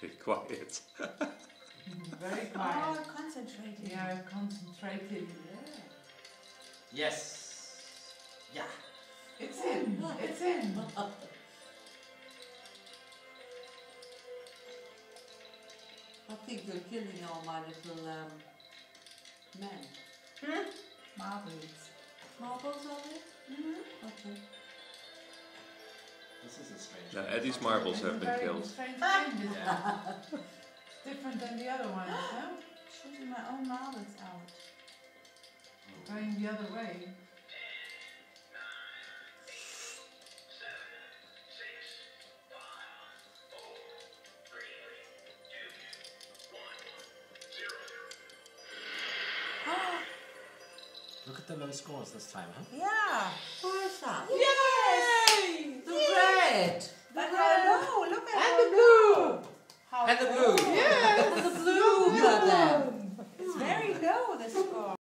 Be quiet. Very quiet. Oh, concentrating. Yeah, concentrating. Yes. Yeah. It's in. It's in. I think you're killing all my little men. Marbles. Marbles are they? Okay. This is a strange. No, Eddie's marbles It's have a been very killed. strange thing, this Yeah. one. Different than the other ones, no? Shooting my own marbles out. Going the other way. Look at the low scores this time, huh? Yeah. Who is that? Yay! The red. The red. No, look at And the blue! And the blue. Yes! the blue. Blue. It's very low, the score.